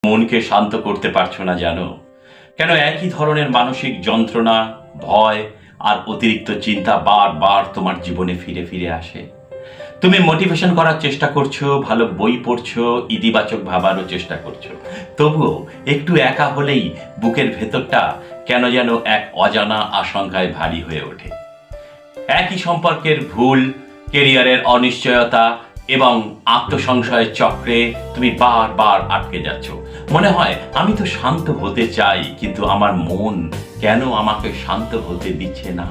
মনকে শান্ত করতে পারছো না জানো? কেন একই ধরনের মানসিক যন্ত্রণা, ভয় আর অতিরিক্ত চিন্তা বারবার তোমার জীবনে ফিরে ফিরে আসে? তুমি মোটিভেশন করার চেষ্টা করছো, ভালো বই পড়ছো, ইতিবাচক ভাবারও চেষ্টা করছো, তবুও একটু একা হলেই বুকের ভেতরটা কেন যেন এক অজানা আশঙ্কায় ভারী হয়ে ওঠে। একই সম্পর্কের ভুল, কেরিয়ারের অনিশ্চয়তা এবং আত্মসংশয়ের চক্রে তুমি বারবার আটকে যাচ্ছ। মনে হয় আমি তো শান্ত হতে চাই, কিন্তু আমার মন কেন আমাকে শান্ত হতে দিচ্ছে না।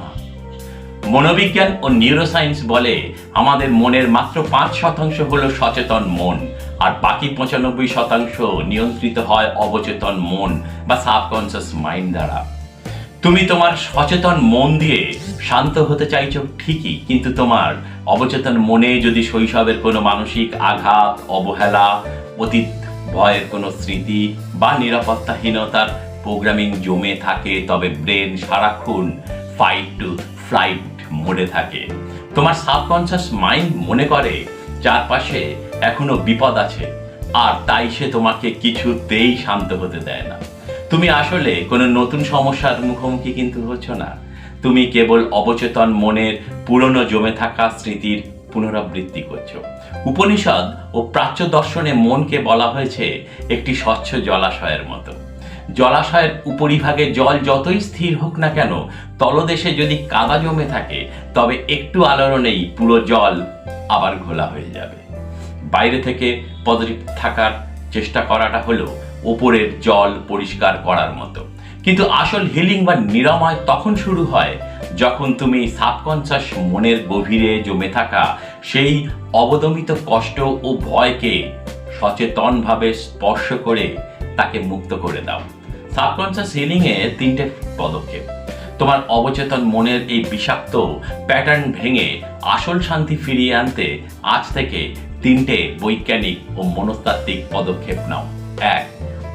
মনোবিজ্ঞান ও নিউরোসায়েন্স বলে আমাদের মনের মাত্র 5% হলো সচেতন মন, আর বাকি 95% নিয়ন্ত্রিত হয় অবচেতন মন বা সাবকনসিয়াস মাইন্ড দ্বারা। তুমি তোমার সচেতন মন দিয়ে শান্ত হতে চাইছো ঠিকই, কিন্তু তোমার অবচেতন মনে যদি শৈশবের কোনো মানসিক আঘাত, অবহেলা, অতীত ভয়ের কোনো স্মৃতি বা নিরাপত্তাহীনতার প্রোগ্রামিং জমে থাকে, তবে ব্রেন সারাক্ষণ ফাইট টু ফ্লাইট মোডে থাকে। তোমার সাবকনসিয়াস মাইন্ড মনে করে চারপাশে এখনো বিপদ আছে, আর তাই সে তোমাকে কিছুতেই শান্ত হতে দেয় না। তুমি আসলে কোনো নতুন সমস্যার মুখোমুখি কিন্তু হচ্ছ না, তুমি কেবল অবচেতন মনের পুরনো জমে থাকা স্মৃতির পুনরাবৃত্তি করছো। উপনিষদ ও প্রাচ্য দর্শনে মনকে বলা হয়েছে একটি স্বচ্ছ জলাশয়ের মতো। জলাশয়ের উপরিভাগে জল যতই স্থির হোক না কেন, তলদেশে যদি কাদা জমে থাকে, তবে একটু আলোড়নেই পুরো জল আবার ঘোলা হয়ে যাবে। বাইরে থেকে পজিটিভ থাকার চেষ্টা করাটা হলো ওপরের জল পরিষ্কার করার মতো, কিন্তু আসল হিলিং বা নিরাময় তখন শুরু হয় যখন তুমি সাবকনসিয়াস মনের গভীরে জমে থাকা সেই অবদমিত কষ্ট ও ভয়কে সচেতনভাবে স্পর্শ করে তাকে মুক্ত করে দাও। সাবকনসিয়াস হিলিং এ 3টে পদক্ষেপ। তোমার অবচেতন মনের এই বিষাক্ত প্যাটার্ন ভেঙে আসল শান্তি ফিরিয়ে আনতে আজ থেকে 3টে বৈজ্ঞানিক ও মনস্তাত্ত্বিক পদক্ষেপ নাও। 1.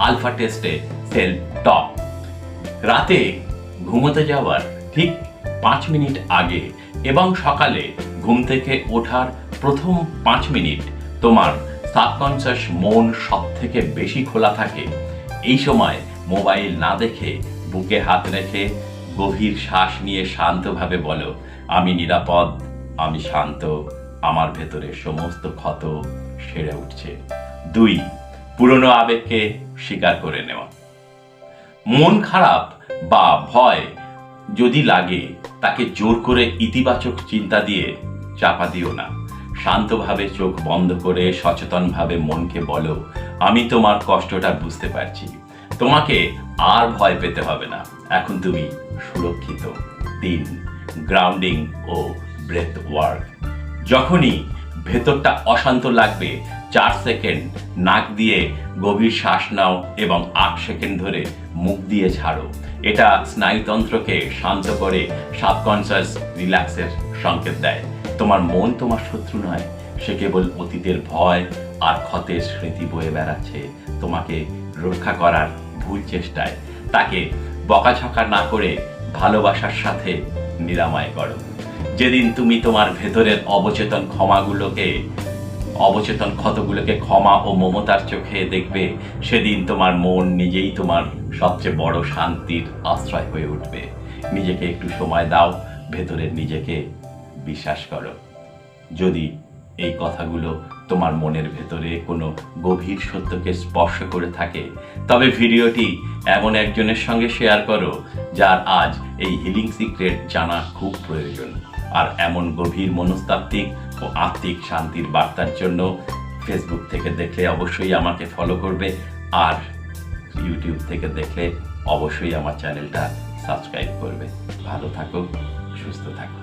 আলফা টেস্টে সেলফ টক। রাতে ঘুমোতে যাওয়ার ঠিক 5 মিনিট আগে এবং সকালে ঘুম থেকে ওঠার প্রথম 5 মিনিট তোমার সাবকনসিয়াস মন সব থেকে বেশি খোলা থাকে। এই সময় মোবাইল না দেখে বুকে হাত রেখে গভীর শ্বাস নিয়ে শান্তভাবে বলো, আমি নিরাপদ, আমি শান্ত, আমার ভেতরে সমস্ত ক্ষত সেরে উঠছে। 2. পুরনো আবেগকে স্বীকার করে নেওয়া। মন খারাপ বা ভয় যদি লাগে, তাকে জোর করে ইতিবাচক চিন্তা দিয়ে চাপা দিও না। শান্তভাবে চোখ বন্ধ করে সচেতনভাবে মনকে বলো, আমি তোমার কষ্টটা বুঝতে পারছি, তোমাকে আর ভয় পেতে হবে না, এখন তুমি সুরক্ষিত। 3. গ্রাউন্ডিং ও ব্রেথ ওয়ার্ক। যখনই ভেতরটা অশান্ত লাগবে, 4 সেকেন্ড নাক দিয়ে গভীর শ্বাস নাও এবং 8 সেকেন্ড ধরে মুখ দিয়ে ছাড়ো। এটা স্নায়ুতন্ত্রকে শান্ত করে সাবকনসিয়াস রিল্যাক্সের সংকেত দেয়। তোমার মন তোমার শত্রু নয়, সে কেবল অতীতের ভয় আর ক্ষতের স্মৃতি বয়ে বেড়াচ্ছে তোমাকে রক্ষা করার ভুল চেষ্টায়। তাকে বকাঝকা না করে ভালোবাসার সাথে নিরাময় করো। যেদিন তুমি তোমার ভেতরের অবচেতন ক্ষতগুলোকে ক্ষমা ও মমতার চোখে দেখবে, সেদিন তোমার মন নিজেই তোমার সবচেয়ে বড় শান্তির আশ্রয় হয়ে উঠবে। নিজেকে একটু সময় দাও, ভেতরের নিজেকে বিশ্বাস করো। যদি এই কথাগুলো তোমার মনের ভেতরে কোনো গভীর সত্যকে স্পর্শ করে থাকে, তবে ভিডিওটি এমন একজনের সঙ্গে শেয়ার করো যার আজ এই হিলিং সিক্রেট জানা খুব প্রয়োজন। আর এমন গভীর মনস্তাত্ত্বিক ও আত্মিক শান্তির বার্তার জন্য ফেসবুক থেকে দেখলে অবশ্যই আমাকে ফলো করবে, আর ইউটিউব থেকে দেখলে অবশ্যই আমার চ্যানেলটা সাবস্ক্রাইব করবে। ভালো থাকো, সুস্থ থাকো।